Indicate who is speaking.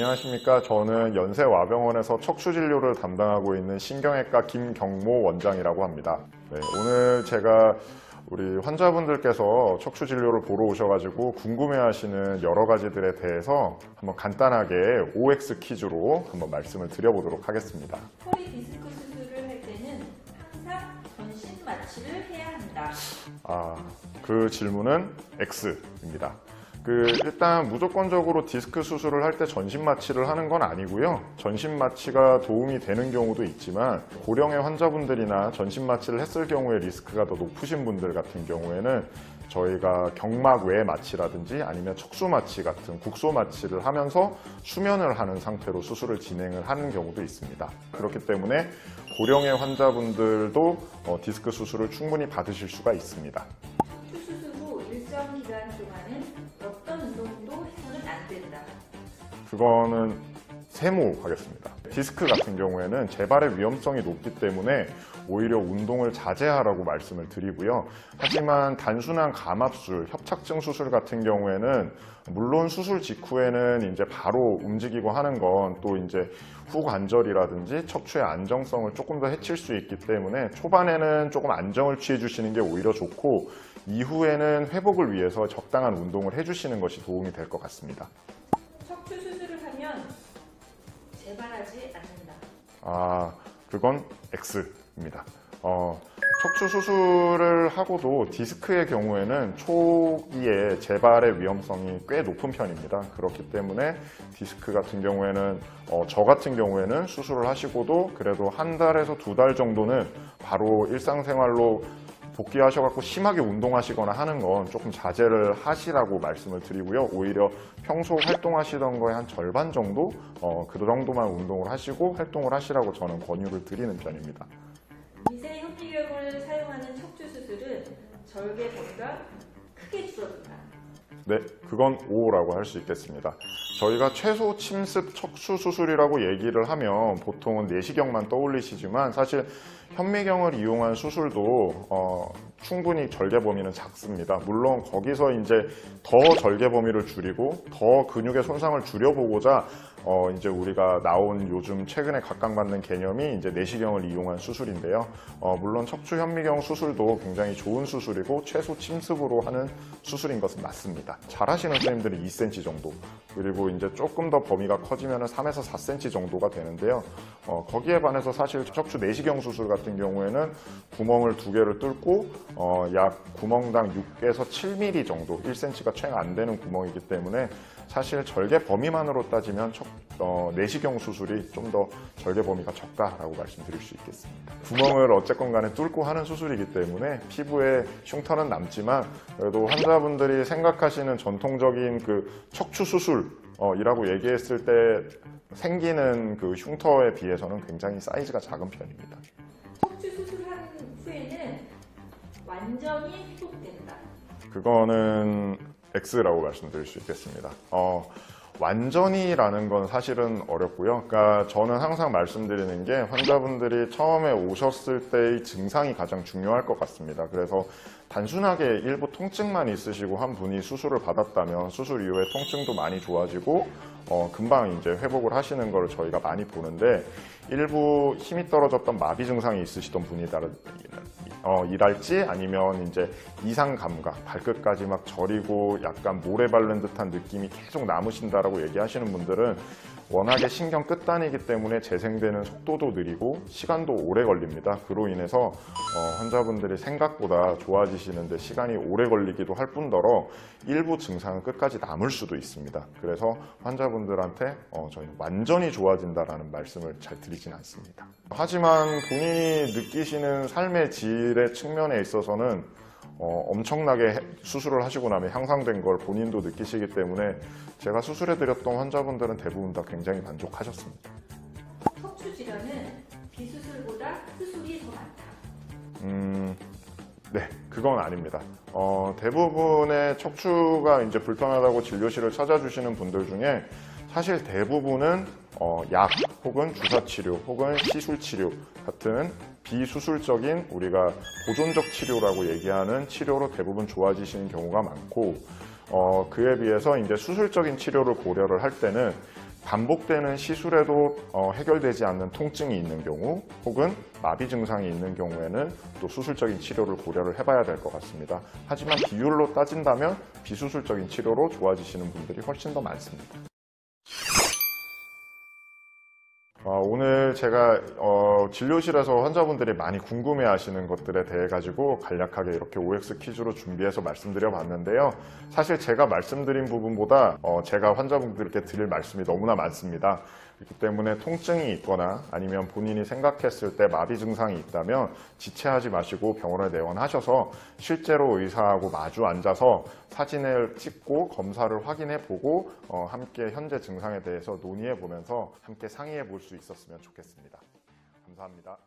Speaker 1: 안녕하십니까. 저는 연세와병원에서 척추진료를 담당하고 있는 신경외과 김경모 원장이라고 합니다. 네, 오늘 제가 우리 환자분들께서 척추진료를 보러 오셔가지고 궁금해하시는 여러 가지들에 대해서 한번 간단하게 OX 퀴즈로 한번 말씀을 드려보도록 하겠습니다.
Speaker 2: 허리 디스크 수술을 할 때는 항상 전신 마취를 해야 합니다.
Speaker 1: 그 질문은 X입니다. 일단 무조건적으로 디스크 수술을 할 때 전신 마취를 하는 건 아니고요. 전신 마취가 도움이 되는 경우도 있지만 고령의 환자분들이나 전신 마취를 했을 경우에 리스크가 더 높으신 분들 같은 경우에는 저희가 경막 외 마취라든지 아니면 척수 마취 같은 국소 마취를 하면서 수면을 하는 상태로 수술을 진행을 하는 경우도 있습니다. 그렇기 때문에 고령의 환자분들도 디스크 수술을 충분히 받으실 수가 있습니다.
Speaker 2: 수술 후 일정 기간 동안은 어떤 운동도 해서는 안 된다.
Speaker 1: 그거는 세모하겠습니다. 디스크 같은 경우에는 재발의 위험성이 높기 때문에 오히려 운동을 자제하라고 말씀을 드리고요. 하지만 단순한 감압술, 협착증 수술 같은 경우에는 물론 수술 직후에는 이제 바로 움직이고 하는 건 또 이제 후관절이라든지 척추의 안정성을 조금 더 해칠 수 있기 때문에 초반에는 조금 안정을 취해 주시는 게 오히려 좋고 이후에는 회복을 위해서 적당한 운동을 해주시는 것이 도움이 될 것 같습니다.
Speaker 2: 척추 수술을 하면 재발하지 않는다.
Speaker 1: 그건 X입니다. 척추 수술을 하고도 디스크의 경우에는 초기에 재발의 위험성이 꽤 높은 편입니다. 그렇기 때문에 디스크 같은 경우에는 저 같은 경우에는 수술을 하시고도 그래도 한 달에서 두 달 정도는 바로 일상생활로 복귀하셔갖고 심하게 운동하시거나 하는 건 조금 자제를 하시라고 말씀을 드리고요. 오히려 평소 활동하시던 거의 한 절반 정도? 그 정도만 운동을 하시고 활동을 하시라고 저는 권유를 드리는 편입니다.
Speaker 2: 미세 현미경을 사용하는 척추 수술은 절개 범위가 크게 줄어든다.
Speaker 1: 네, 그건 O라고 할 수 있겠습니다. 저희가 최소 침습 척추 수술이라고 얘기를 하면 보통은 내시경만 떠올리시지만 사실 현미경을 이용한 수술도 충분히 절개 범위는 작습니다. 물론 거기서 이제 더 절개 범위를 줄이고 더 근육의 손상을 줄여보고자 이제 우리가 나온 요즘 최근에 각광받는 개념이 이제 내시경을 이용한 수술인데요. 물론 척추 현미경 수술도 굉장히 좋은 수술이고 최소 침습으로 하는 수술인 것은 맞습니다. 잘하시는 선생님들은 2cm 정도, 그리고 이제 조금 더 범위가 커지면 3에서 4cm 정도가 되는데요. 거기에 반해서 사실 척추 내시경 수술 같은 경우에는 구멍을 2개를 뚫고 약 구멍당 6에서 7mm 정도, 1cm가 채 안 되는 구멍이기 때문에 사실 절개 범위만으로 따지면 내시경 수술이 좀 더 절개 범위가 적다라고 말씀드릴 수 있겠습니다. 구멍을 어쨌건 간에 뚫고 하는 수술이기 때문에 피부에 흉터는 남지만 그래도 환자분들이 생각하시는 전통적인 그 척추 수술이라고 얘기했을 때 생기는 그 흉터에 비해서는 굉장히 사이즈가 작은 편입니다.
Speaker 2: 척추 수술한 후에는 완전히 회복된다.
Speaker 1: 그거는 X라고 말씀드릴 수 있겠습니다. 완전히라는 건 사실은 어렵고요. 그러니까 저는 항상 말씀드리는 게 환자분들이 처음에 오셨을 때의 증상이 가장 중요할 것 같습니다. 그래서 단순하게 일부 통증만 있으시고 한 분이 수술을 받았다면 수술 이후에 통증도 많이 좋아지고 금방 이제 회복을 하시는 걸 저희가 많이 보는데 일부 힘이 떨어졌던 마비 증상이 있으시던 분이랄지 아니면 이제 이상 감각, 발끝까지 막 저리고 약간 모래 바른 듯한 느낌이 계속 남으신다라고 얘기하시는 분들은 워낙에 신경 끝단이기 때문에 재생되는 속도도 느리고 시간도 오래 걸립니다. 그로 인해서 환자분들이 생각보다 좋아지시는데 시간이 오래 걸리기도 할 뿐더러 일부 증상은 끝까지 남을 수도 있습니다. 그래서 환자분들한테 저희는 완전히 좋아진다라는 말씀을 잘 드리진 않습니다. 하지만 본인이 느끼시는 삶의 질의 측면에 있어서는 엄청나게 수술을 하시고 나면 향상된 걸 본인도 느끼시기 때문에 제가 수술해드렸던 환자분들은 대부분 다 굉장히 만족하셨습니다.
Speaker 2: 척추 질환은 비수술보다 수술이 더 많다.
Speaker 1: 네, 그건 아닙니다. 대부분의 척추가 이제 불편하다고 진료실을 찾아주시는 분들 중에 사실 대부분은 약 혹은 주사치료 혹은 시술치료 같은 비수술적인 우리가 보존적 치료라고 얘기하는 치료로 대부분 좋아지시는 경우가 많고 그에 비해서 이제 수술적인 치료를 고려를 할 때는 반복되는 시술에도 해결되지 않는 통증이 있는 경우 혹은 마비 증상이 있는 경우에는 또 수술적인 치료를 고려를 해봐야 될 것 같습니다. 하지만 비율로 따진다면 비수술적인 치료로 좋아지시는 분들이 훨씬 더 많습니다. 오늘 제가 진료실에서 환자분들이 많이 궁금해하시는 것들에 대해 가지고 간략하게 이렇게 OX 퀴즈로 준비해서 말씀드려 봤는데요. 사실 제가 말씀드린 부분보다 제가 환자분들께 드릴 말씀이 너무나 많습니다. 그렇기 때문에 통증이 있거나 아니면 본인이 생각했을 때 마비 증상이 있다면 지체하지 마시고 병원에 내원하셔서 실제로 의사하고 마주 앉아서 사진을 찍고 검사를 확인해 보고 함께 현재 증상에 대해서 논의해 보면서 함께 상의해 볼 수 있었으면 좋겠습니다. 감사합니다.